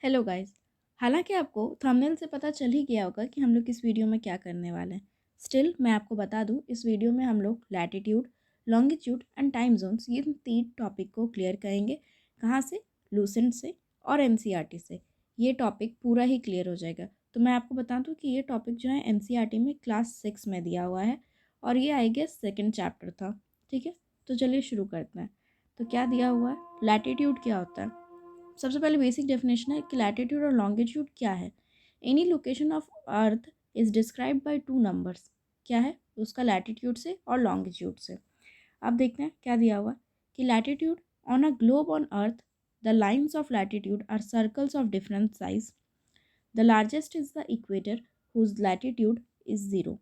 Hello guys. हालांकि आपको thumbnail से पता चल ही गया होगा कि हम लोग इस वीडियो में क्या करने वाले हैं। स्टिल मैं आपको बता दूं, इस वीडियो में हम लोग latitude, longitude and time Jones ये तीन टॉपिक को क्लियर करेंगे। कहाँ से? लूसेंट से और एनसीईआरटी से। ये टॉपिक पूरा ही क्लियर हो जाएगा। तो मैं आपको बता दूँ कि ये टॉपिक जो है एनसीईआरटी में क्लास 6 में दिया हुआ है और ये आई गेस सेकेंड चैप्टर था। ठीक है, तो चलिए शुरू करते हैं। तो क्या दिया हुआ है? लैटिट्यूड क्या होता है? सबसे पहले बेसिक डेफिनेशन है कि लैटिट्यूड और लॉन्गिट्यूड क्या है। Any location of earth is described by two numbers. क्या है उसका? लैटिट्यूड से और लॉन्गिट्यूड से। अब देखते हैं क्या दिया हुआ कि latitude on a globe on earth the lines of latitude are circles of different size. The largest is the equator whose latitude is 0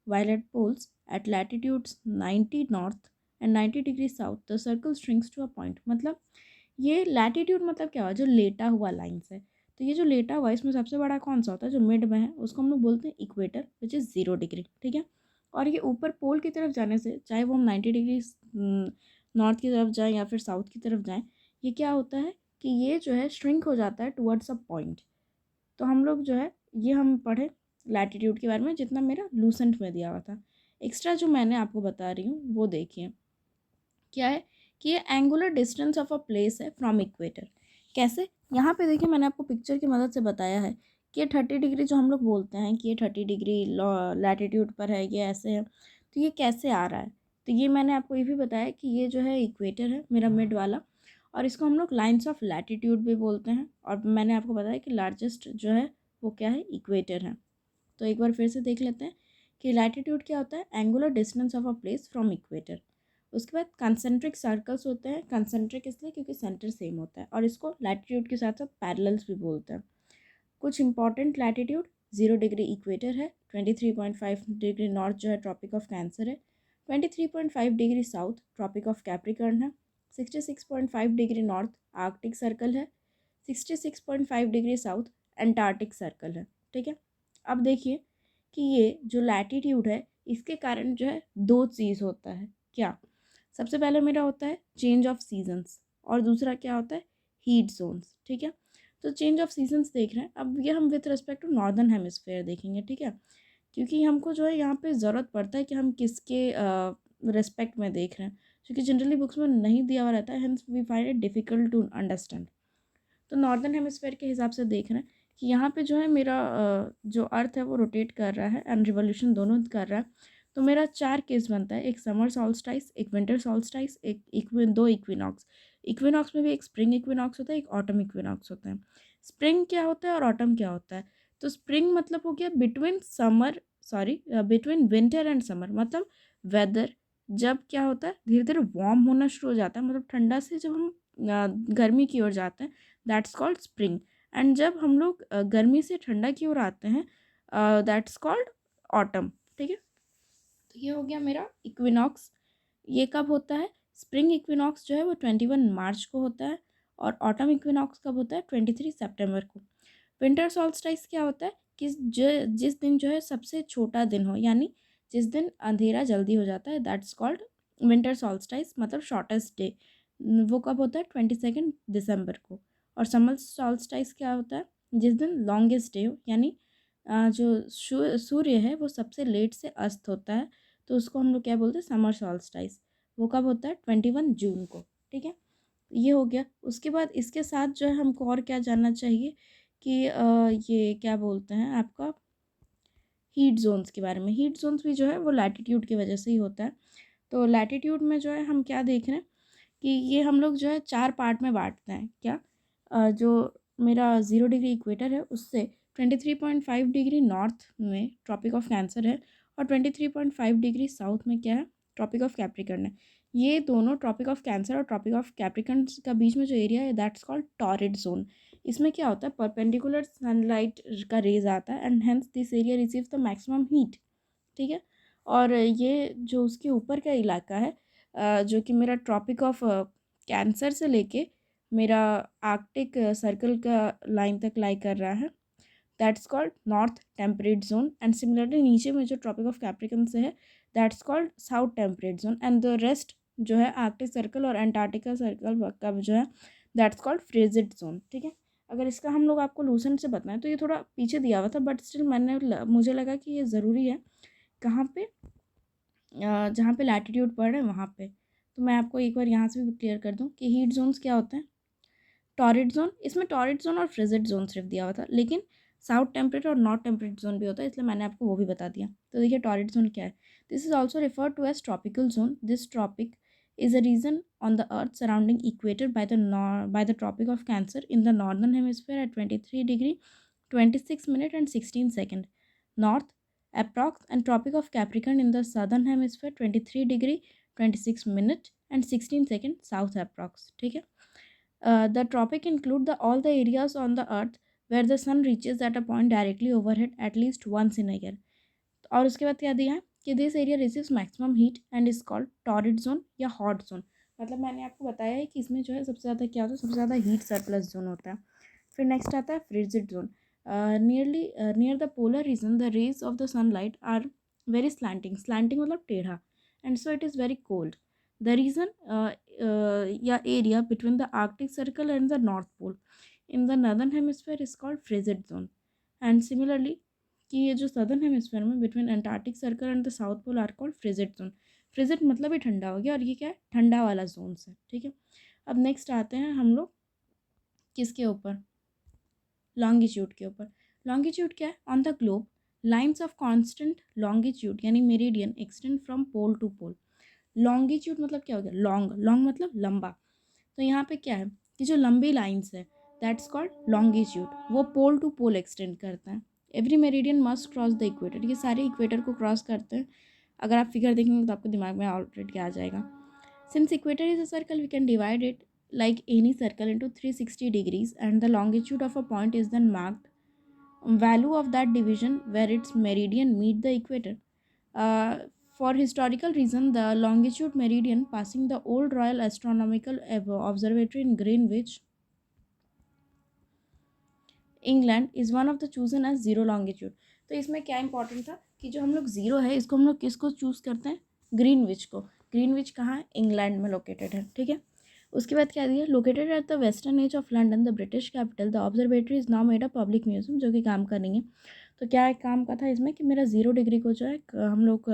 while at poles at latitudes 90 north and 90 degree south the circle shrinks to a point। मतलब ये latitude मतलब क्या हुआ? जो लेटा हुआ lines है। तो ये जो लेटा हुआ है इसमें सबसे बड़ा कौन सा होता है? जो मिड में है उसको हम लोग बोलते हैं इक्वेटर विच इज़ 0 डिग्री। ठीक है, और ये ऊपर पोल की तरफ जाने से, चाहे वो हम 90 डिग्री नॉर्थ की तरफ जाएँ या फिर साउथ की तरफ जाएँ, ये क्या होता है कि ये जो है श्रिंक हो जाता है टुवर्ड्स अ पॉइंट। तो हम लोग जो है ये हम पढ़े लैटिट्यूड के बारे में जितना मेरा लूसेंट में दिया हुआ था। एक्स्ट्रा जो मैंने आपको बता रही हूँ वो देखिए क्या है कि ये angular distance of a place है फ्रॉम इक्वेटर। कैसे? यहाँ पे देखिए मैंने आपको पिक्चर की मदद से बताया है कि ये 30 डिग्री जो हम लोग बोलते हैं कि ये 30 डिग्री लैटिट्यूड पर है, ये ऐसे है। तो ये कैसे आ रहा है? तो ये मैंने आपको ये भी बताया कि ये जो है इक्वेटर है मेरा मिड वाला, और इसको हम लोग लाइन्स ऑफ लैटिट्यूड भी बोलते हैं। और मैंने आपको बताया कि लार्जेस्ट जो है वो क्या है? इक्वेटर है। तो एक बार फिर से देख लेते हैं कि लैटिट्यूड क्या होता है? Angular distance of a place from equator. उसके बाद कंसेंट्रिक सर्कल्स होते हैं। कंसेंट्रिक इसलिए क्योंकि सेंटर सेम होता है, और इसको लैटिट्यूड के साथ साथ पैरेलल्स भी बोलते हैं। कुछ इंपॉर्टेंट लैटिट्यूड: 0 डिग्री इक्वेटर है, 23.5 डिग्री नॉर्थ जो है ट्रॉपिक ऑफ कैंसर है, 23.5 degree south tropic of Capricorn है, 66.5 डिग्री नॉर्थ आर्कटिक सर्कल है, 66.5 डिग्री साउथ एंटार्क्टिक सर्कल है। ठीक है, अब देखिए कि ये जो लैटिट्यूड है इसके कारण जो है दो चीज़ होता है। क्या? सबसे पहले मेरा होता है चेंज ऑफ सीजन्स, और दूसरा क्या होता है? Heat zones. ठीक है, तो चेंज ऑफ सीजन्स देख रहे हैं। अब ये हम with respect to northern hemisphere देखेंगे। ठीक है, क्योंकि हमको जो है यहाँ पे ज़रूरत पड़ता है कि हम किसके रिस्पेक्ट में देख रहे हैं, क्योंकि जनरली बुक्स में नहीं दिया हुआ रहता है, hence we find it difficult to understand. तो नॉर्दर्न हेमिस्फेयर के हिसाब से देख रहे हैं कि यहाँ पे जो है मेरा जो अर्थ है वो रोटेट कर रहा है एंड रिवोल्यूशन दोनों कर रहा है। तो मेरा चार केस बनता है: एक समर सॉल्स्टाइस, एक विंटर सॉल्स्टाइस, दो इक्विनॉक्स। इक्विनॉक्स में भी एक स्प्रिंग इक्विनॉक्स होता है, एक ऑटम इक्विनॉक्स होता है। स्प्रिंग क्या होता है और ऑटम क्या होता है? तो स्प्रिंग मतलब हो गया बिटवीन विंटर एंड समर। मतलब वेदर जब क्या होता है धीरे धीरे वार्म होना शुरू हो जाता है, मतलब ठंडा से जब हम गर्मी की ओर जाते हैं, दैट्स कॉल्ड स्प्रिंग। एंड जब हम लोग गर्मी से ठंडा की ओर आते हैं, दैट्स कॉल्ड ऑटम। ठीक है, तो ये हो गया मेरा इक्विनॉक्स। ये कब होता है? स्प्रिंग इक्विनॉक्स जो है वो 21 मार्च को होता है, और ऑटम इक्विनॉक्स कब होता है? 23 सितंबर को। विंटर सॉल्स्टाइस क्या होता है कि जिस दिन जो है सबसे छोटा दिन हो, यानी जिस दिन अंधेरा जल्दी हो जाता है, दैट्स कॉल्ड विंटर सॉल्स्टाइस, मतलब शॉर्टेस्ट डे। वो कब होता है? 22 दिसंबर को। और समर सॉल्स्टाइस क्या होता है? जिस दिन लॉन्गेस्ट डे हो, यानी जो सूर्य है वो सबसे लेट से अस्त होता है, तो उसको हम लोग क्या बोलते हैं? समर सॉल्स्टाइस। वो कब होता है? 21 जून को। ठीक है, ये हो गया। उसके बाद इसके साथ जो है हमको और क्या जानना चाहिए कि ये क्या बोलते हैं आपका, हीट जोन्स के बारे में। हीट जोन्स भी जो है वो लैटिट्यूड की वजह से ही होता है। तो लैटिट्यूड में जो है हम क्या देख रहे हैं कि ये हम लोग जो है चार पार्ट में बांटते हैं। क्या? जो मेरा 0 डिग्री इक्वेटर है उससे 23.5 डिग्री नॉर्थ में ट्रॉपिक ऑफ कैंसर है, और 23.5 डिग्री साउथ में क्या है? ट्रॉपिक ऑफ कैप्रिकॉर्न है। ये दोनों ट्रॉपिक ऑफ कैंसर और ट्रॉपिक ऑफ कैप्रिकॉर्न का बीच में जो एरिया है दैट्स कॉल्ड टॉरिड जोन। इसमें क्या होता है? परपेंडिकुलर सनलाइट का रेज आता है and hence this area receives the maximum heat. ठीक है, और ये जो उसके ऊपर का इलाका है जो कि मेरा ट्रॉपिक ऑफ कैंसर से लेके मेरा आर्कटिक सर्कल का लाइन तक लाई कर रहा है, that's called north temperate zone. And similarly नीचे में जो ट्रॉपिक ऑफ कैप्रिकन से है that's called south temperate zone. And the rest जो है आर्कटिक सर्कल और एंटार्क्टिका सर्कल का जो है दैट्स कॉल्ड फ्रेजिड जोन। ठीक है, अगर इसका हम लोग आपको लूसेंट से बताएं तो ये थोड़ा पीछे दिया हुआ था, बट स्टिल मुझे लगा कि ये ज़रूरी है कहाँ पे, जहाँ पे लैटिट्यूड पड़ रहे हैं वहाँ पे। तो मैं आपको एक बार यहाँ से भी क्लियर कर दूँ कि हीट जोन्स क्या होते हैं। टॉरिड जोन, इसमें टॉरिड जोन और फ्रिजिड जोन सिर्फ दिया हुआ था, लेकिन साउथ टेम्परेट और नॉर्थ टेम्परेट जोन भी होता है, इसलिए मैंने आपको वो भी बता दिया। तो देखिए टॉरिड जोन क्या है। This is also refer to as tropical zone. This tropic is a region on the earth surrounding equator by the tropic of cancer in the northern hemisphere at 23 degree 26 minute and 16 second north approx, and tropic of capricorn in the southern hemisphere 23 degree 26 minute and 16 second south approx, ठीक है। The tropic include all the areas on the earth where the sun reaches at a point directly overhead at least once in a year. और उसके बाद क्या दिया है कि this area receives maximum heat and is called torrid zone या hot zone. मतलब मैंने आपको बताया है कि इसमें जो है सबसे ज़्यादा क्या होता है, सबसे ज़्यादा हीट सरप्लस जोन होता है। फिर नेक्स्ट आता है frigid zone. Near the polar region the rays of the sunlight are very slanting, slanting मतलब टेढ़ा, and so it is very cold. The region या area between the Arctic circle and the north pole in the northern hemisphere is called frigid zone. And similarly कि ये जो southern hemisphere में between Antarctic circle and the south pole are called frigid zone. Frigid मतलब ही ठंडा हो गया, और ये क्या है, ठंडा वाला जोन है, ठीक है। अब नेक्स्ट आते हैं हम लोग किसके ऊपर, लॉन्गिट्यूड के ऊपर। लॉन्गिट्यूड क्या है, on the globe lines of constant longitude यानी meridian extend from pole to pole. Longitude मतलब क्या हो गया, लॉन्ग, लॉन्ग मतलब लंबा। तो यहाँ पे क्या है कि जो लंबी लाइन्स है दैट्स कॉल्ड लॉन्गिट्यूड, वो पोल टू पोल एक्सटेंड करता है। Every meridian must cross the equator, ये सारे इक्वेटर को क्रॉस करते हैं। अगर आप फिगर देखेंगे तो आपको दिमाग में ऑलरेडी आ जाएगा। Since equator is a circle we can divide it like any circle into 360 degrees, and the longitude of a point is then marked value of that division where its meridian meet the equator. Uh, for historical reason, the longitude meridian passing the old Royal Astronomical Observatory in Greenwich, England is one of the chosen as zero longitude. तो इसमें क्या important था कि जो हम लोग zero है इसको हम लोग किसको चूज़ करते हैं, ग्रीनविच को। ग्रीनविच कहाँ है, इंग्लैंड में लोकेटेड है, ठीक है। उसके बाद क्या दिया, located at the western edge of London the British capital the observatory is now made a public museum, जो कि काम कर रही है। तो क्या एक काम का था इसमें कि मेरा 0 डिग्री को जो है हम लोग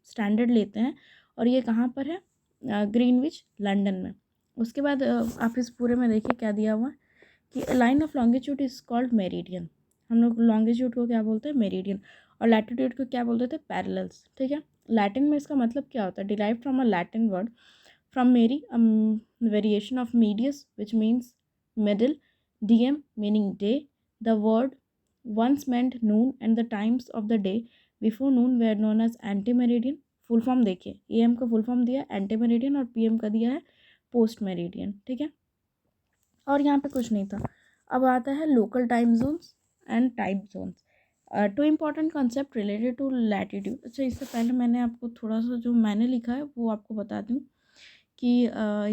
स्टैंडर्ड लेते हैं, और ये कहाँ पर है, ग्रीनविच लंदन में। उसके बाद आप इस पूरे में देखिए क्या दिया हुआ है कि line of longitude is called meridian. हम लोग लॉन्गिट्यूड को क्या बोलते हैं, मेरिडियन, और लैटिट्यूड को क्या बोलते थे, पैरेलल्स, ठीक है। लैटिन में इसका मतलब क्या होता है, derive from a Latin word from मेरी, variation of medius which means middle, diem meaning day, the word once meant noon and the times of the day before noon were known as anti-meridian। Full form देखिए, am का full form दिया है anti meridian और PM का दिया है post meridian, ठीक है। और यहाँ पे कुछ नहीं था। अब आता है local time zones and time zones, two important concept related to latitude. अच्छा, इससे पहले मैंने आपको थोड़ा सा जो मैंने लिखा है वो आपको बता दूँ कि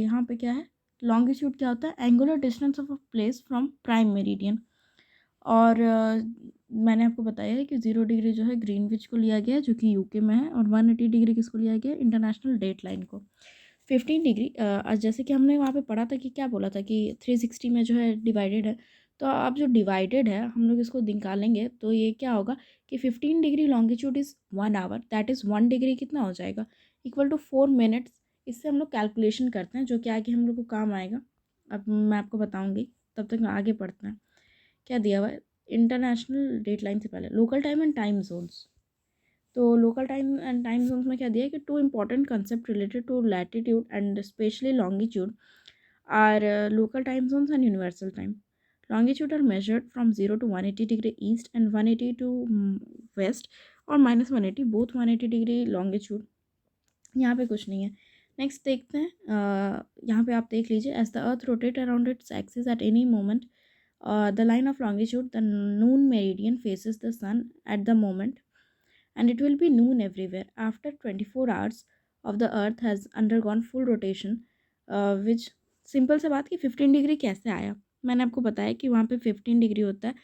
यहाँ पे क्या है, लॉन्गिट्यूड क्या होता है, angular distance of a place from prime meridian. और मैंने आपको बताया है कि 0 डिग्री जो है ग्रीनविच को लिया गया है जो कि यूके में है, और 180 डिग्री किसको लिया गया है, इंटरनेशनल डेट लाइन को। 15 डिग्री जैसे कि हमने वहाँ पे पढ़ा था कि क्या बोला था कि 360 में जो है डिवाइडेड है। तो अब जो डिवाइडेड है हम लोग इसको निकालेंगे तो ये क्या होगा कि 15 degree longitude is 1 hour, that is 1 degree कितना हो जाएगा, इक्वल टू 4 मिनट्स। इससे हम लोग कैलकुलेशन करते हैं जो कि आगे हम लोग को काम आएगा। अब मैं आपको बताऊँगी, तब तक आगे पढ़ते हैं। क्या दिया हुआ है, इंटरनेशनल डेट लाइन से पहले local time and time zones. तो local time and time zones में क्या दिया है कि two important concept related to latitude and specially longitude are local time zones and universal time. Longitude are measured from 0 to 180 degree east and 180 to west, और -180 both 180 degree longitude. यहाँ पे कुछ नहीं है। नेक्स्ट देखते हैं, यहाँ पे आप देख लीजिए, as the earth rotate around its axis at any moment the line of longitude, the noon meridian faces the sun at the moment, and it will be noon everywhere after 24 hours of the earth has undergone full rotation, which simple सा बात कि 15 degree कैसे आया, मैंने आपको बताया कि वहाँ पे 15 डिग्री होता है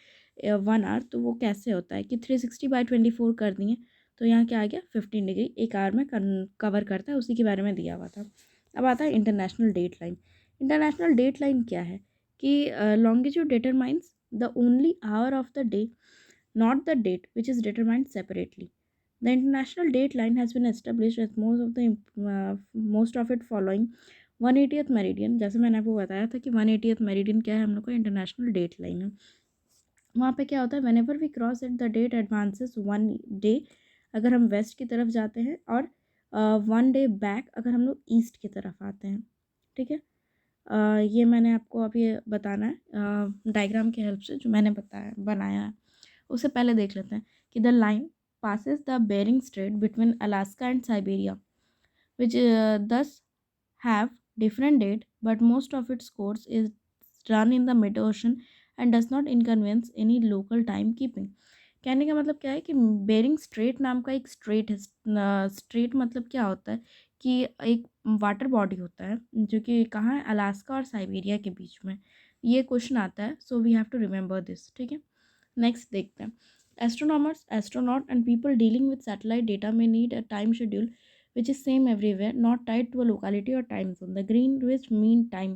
1 आवर, तो वो कैसे होता है कि 360/24 कर दिए, तो यहाँ क्या आ गया 15 डिग्री एक आवर में कवर करता है, उसी के बारे में दिया हुआ था। अब आता है international date line. International date line क्या है कि longitude determines the only hour of the day, not the date, which is determined separately. The international date line has been established with most of it following 180th meridian. जैसे मैंने आपको बताया था कि 180th meridian क्या है, हम लोग का इंटरनेशनल डेट लाइन है. वहाँ पे क्या होता है, whenever we cross it the date advances 1 day अगर हम वेस्ट की तरफ जाते हैं, और 1 डे बैक अगर हम लोग ईस्ट की तरफ आते हैं. ठीक है. ये मैंने आपको अभी बताना है डायग्राम की हेल्प से, जो मैंने बनाया है. उससे पहले देख लेते हैं कि the line passes the Bering Strait between Alaska and Siberia, which thus have different date, but most of its course is run in the mid-ocean and does not inconvenience any local time keeping. कहने का मतलब क्या है कि bearing straight नाम का एक straight है. स्ट्रेट मतलब क्या होता है कि एक वाटर बॉडी होता है जो कि कहाँ है, अलास्का और साइबेरिया के बीच में. ये क्वेश्चन आता है, so we have to remember this. ठीक है. नेक्स्ट देखते हैं. Astronomers, astronaut and people dealing with satellite data may need a time schedule which is same everywhere, not tied to a locality or time zone. The Greenwich Mean Time,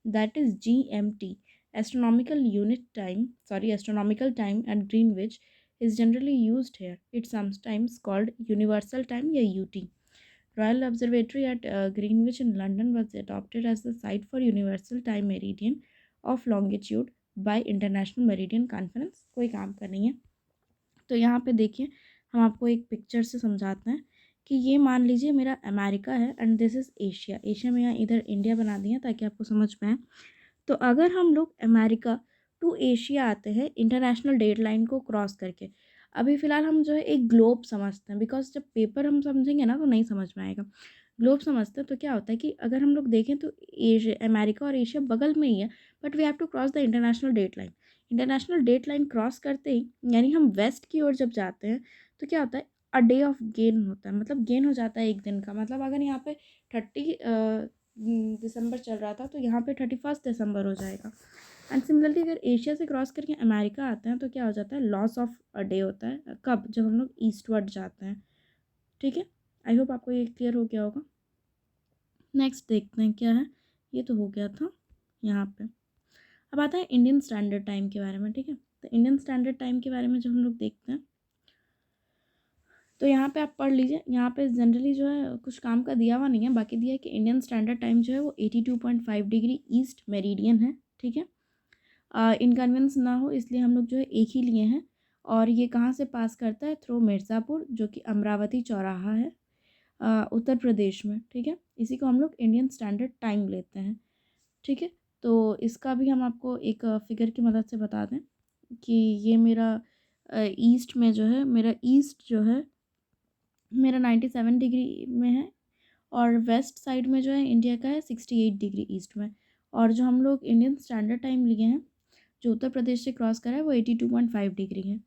that is GMT, astronomical time at Greenwich is generally used here. It's sometimes called Universal Time या UT. Royal Observatory at Greenwich in London was adopted as the site for Universal Time Meridian of Longitude by International Meridian Conference. कोई काम का नहीं है. तो यहाँ पे देखिए, हम आपको एक पिक्चर से समझाते हैं कि ये मान लीजिए मेरा अमेरिका है and this is Asia. Asia में यहाँ इधर इंडिया बना दिया ताकि आपको समझ में आए. तो अगर हम लोग अमेरिका टू एशिया आते हैं इंटरनेशनल डेट लाइन को क्रॉस करके, अभी फ़िलहाल हम जो है एक ग्लोब समझते हैं, बिकॉज जब पेपर हम समझेंगे ना तो नहीं समझ में आएगा. ग्लोब समझते हैं तो क्या होता है कि अगर हम लोग देखें तो एशिया, अमेरिका और एशिया बगल में ही है, but we have to cross the international date line. International date line cross करते ही यानी हम वेस्ट की ओर जब जाते हैं तो क्या होता है, अ डे ऑफ गेन होता है, मतलब गेन हो जाता है एक दिन का. मतलब अगर यहाँ पे 30 दिसंबर चल रहा था तो यहाँ पे 31 दिसंबर हो जाएगा. एंड सिमिलरली अगर एशिया से क्रॉस करके अमेरिका आते हैं तो क्या हो जाता है, लॉस ऑफ अ डे होता है. कब? जब हम लोग ईस्टवर्ड जाते हैं. ठीक है. आई होप आपको ये क्लियर हो गया होगा. नेक्स्ट देखते हैं क्या है. ये तो हो गया था यहाँ पे. अब आता है इंडियन स्टैंडर्ड टाइम के बारे में. ठीक है. तो इंडियन स्टैंडर्ड टाइम के बारे में जब हम लोग देखते हैं तो यहाँ पे आप पढ़ लीजिए. यहाँ पे जनरली जो है कुछ काम का दिया हुआ नहीं है, बाकी दिया है कि इंडियन स्टैंडर्ड टाइम जो है वो 82.5 डिग्री ईस्ट मेरिडियन है. ठीक है. इनकन्वीनियंस ना हो इसलिए हम लोग जो है एक ही लिए हैं. और ये कहाँ से पास करता है, थ्रू मिर्ज़ापुर, जो कि अमरावती चौराहा है उत्तर प्रदेश में. ठीक है. इसी को हम लोग इंडियन स्टैंडर्ड टाइम लेते हैं. ठीक है. तो इसका भी हम आपको एक फिगर की मदद से बता दें कि ये मेरा ईस्ट में जो है, मेरा ईस्ट जो है मेरा 97 डिग्री में है, और वेस्ट साइड में जो है इंडिया का है 68 डिग्री ईस्ट में. और जो हम लोग इंडियन स्टैंडर्ड टाइम लिए हैं जो उत्तर प्रदेश से क्रॉस करा है वो 82.5 डिग्री है.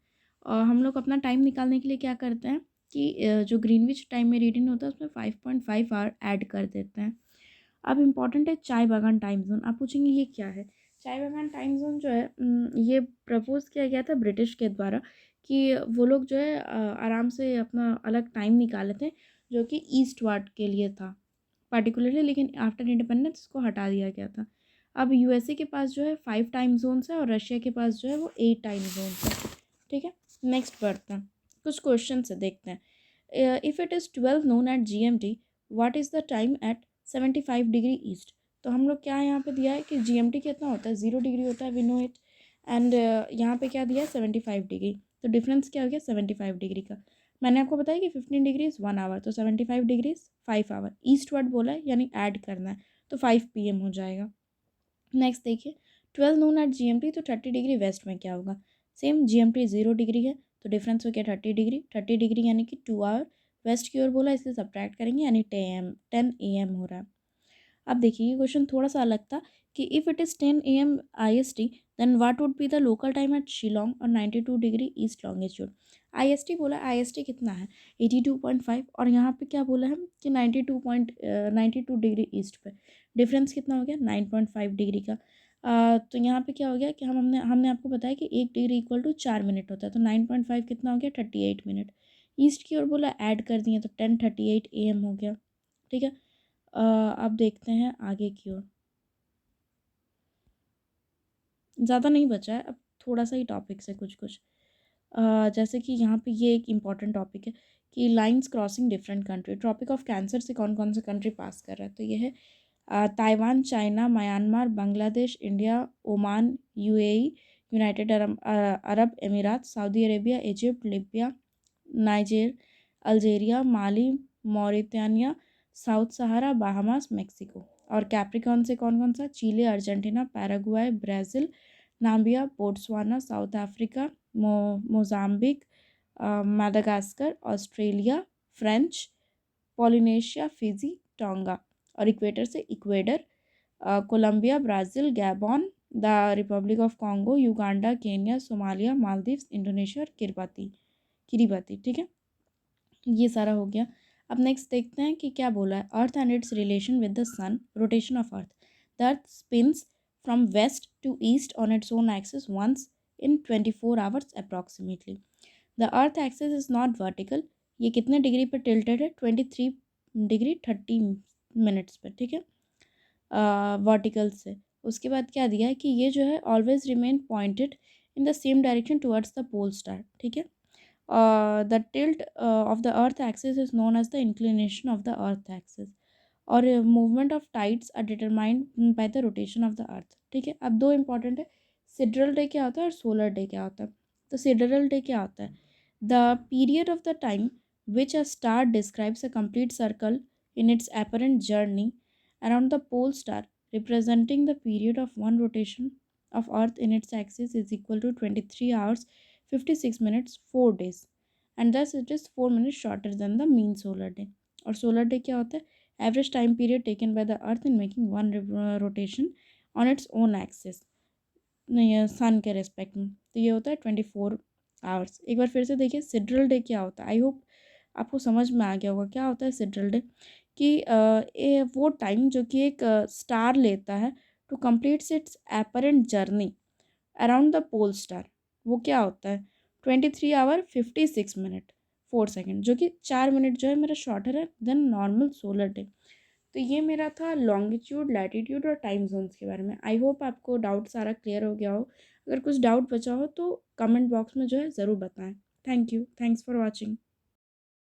और हम लोग अपना टाइम निकालने के लिए क्या करते हैं कि जो ग्रीनविच टाइम में रीडिंग होता है उसमें 5.5 आवर ऐड कर देते हैं. अब इम्पॉर्टेंट है चाय बागान टाइम जोन. आप पूछेंगे ये क्या है. चाय बागान टाइम जोन जो है ये प्रपोज किया गया था ब्रिटिश के द्वारा कि वो लोग जो है आराम से अपना अलग टाइम निकाले थे जो कि ईस्ट वार्ड के लिए था पर्टिकुलरली, लेकिन आफ्टर इंडिपेंडेंस इसको हटा दिया गया था. अब यूएसए के पास जो है 5 टाइम जोन्स है और रशिया के पास जो है वो 8 टाइम जोन्स है. ठीक है. नेक्स्ट बढ़ते हैं, कुछ क्वेश्चन से देखते हैं. If it is 12 noon at GMT, what is the time at 75 degree east. तो हम लोग क्या यहाँ पे दिया है कि GMT कितना होता है, 0 डिग्री होता है, वी नो इट. एंड यहाँ पे क्या दिया है, 75 डिग्री. तो डिफरेंस क्या हो गया, 75 डिग्री का. मैंने आपको बताया कि 15 डिग्रीज 1 आवर, तो 75 डिग्रीज 5 आवर. ईस्ट वर्ड बोला है यानी ऐड करना है, तो 5 PM हो जाएगा. नेक्स्ट देखिए, 12 नून एट GMT, तो 30 डिग्री वेस्ट में क्या होगा, सेम GMT 0 डिग्री है तो डिफरेंस हो गया 30 डिग्री. 30 डिग्री यानी कि 2 आवर वेस्ट की ओर बोला, इसलिए सब्ट्रैक्ट करेंगे यानी 10 AM हो रहा है. अब देखिए ये क्वेश्चन थोड़ा सा अलग था कि if it is 10 AM IST then what would be the local time at Shillong और 92 डिग्री ईस्ट लॉन्गिट्यूड. IST बोला, IST कितना है 82.5, और यहाँ पे क्या बोला है कि 92 डिग्री ईस्ट पे. डिफरेंस कितना हो गया 9.5 डिग्री का. तो यहाँ पे क्या हो गया कि हमने हमने आपको बताया कि 1 डिग्री इक्वल टू 4 मिनट होता है, तो 9.5 कितना हो गया 38 मिनट. ईस्ट की ओर बोला ऐड कर दिए तो 10:38 AM हो गया. ठीक है. अब देखते हैं आगे की ओर. ज़्यादा नहीं बचा है, अब थोड़ा सा ही टॉपिक्स है कुछ कुछ। जैसे कि यहाँ पे ये एक इम्पॉर्टेंट टॉपिक है कि lines crossing different country, tropic of cancer से कौन कौन से कंट्री पास कर रहा है, तो ये है Taiwan, China, Myanmar, Bangladesh, India, Oman, UAE, United Arab Emirates, Saudi Arabia, Egypt, Libya, Niger, Algeria, Mali, Mauritania, South Sahara, Bahamas, Mexico. और कैप्रिकॉर्न से कौन कौन सा, Chile, Argentina, Paraguay, Brazil, Namibia, Botswana, South Africa, Mozambique, Madagascar, Australia, French, Polynesia, Fiji, Tonga. और equator से Ecuador, Colombia, Brazil, Gabon, the Republic of Congo, Uganda, Kenya, Somalia, Maldives, Indonesia और Kiribati. ठीक है, ये सारा हो गया। अब नेक्स्ट देखते हैं कि क्या बोला है। Earth and its relation with the sun, rotation of earth. The earth spins from west to east on its own axis once in 24 hours approximately. The earth axis is not vertical. ये कितने degree पर tilted है, 23°30' पर। ठीक है, vertical से। उसके बाद क्या दिया है कि ये जो है always remain pointed in the same direction towards the pole star. ठीक है, the tilt of the earth axis is known as the inclination of the earth axis, और movement of tides are determined by the rotation of the earth. ठीक है, अब दो important है, सिडरल day क्या होता है और सोलर डे क्या होता है। तो सिडरल डे क्या होता है, the period of the time which a star describes a complete circle in its apparent journey around the pole star, representing the period of one rotation of earth in its axis is equal to 23 hours 56 minutes 4 days, and thus it is 4 minutes shorter than the mean solar day। और solar day क्या होता है, average time period taken by the earth in making one rotation on its own axis, नहीं सन के respect में। तो ये होता है 24 आवर्स। एक बार फिर से देखिए सिड्रल डे क्या होता है, आई होप आपको समझ में आ गया होगा क्या होता है सिड्रल डे। कि वो टाइम जो कि एक स्टार लेता है to complete its apparent journey around the pole star, वो क्या होता है 23 आवर 56 मिनट 4 सेकेंड, जो कि 4 मिनट जो है मेरा शॉर्टर है देन नॉर्मल सोलर डे। तो ये मेरा था लॉन्गिट्यूड, लैटिट्यूड और टाइम जोन्स के बारे में। आई होप आपको डाउट सारा क्लियर हो गया हो। अगर कुछ डाउट बचा हो तो कमेंट बॉक्स में जो है ज़रूर बताएं। Thank you, thanks for watching.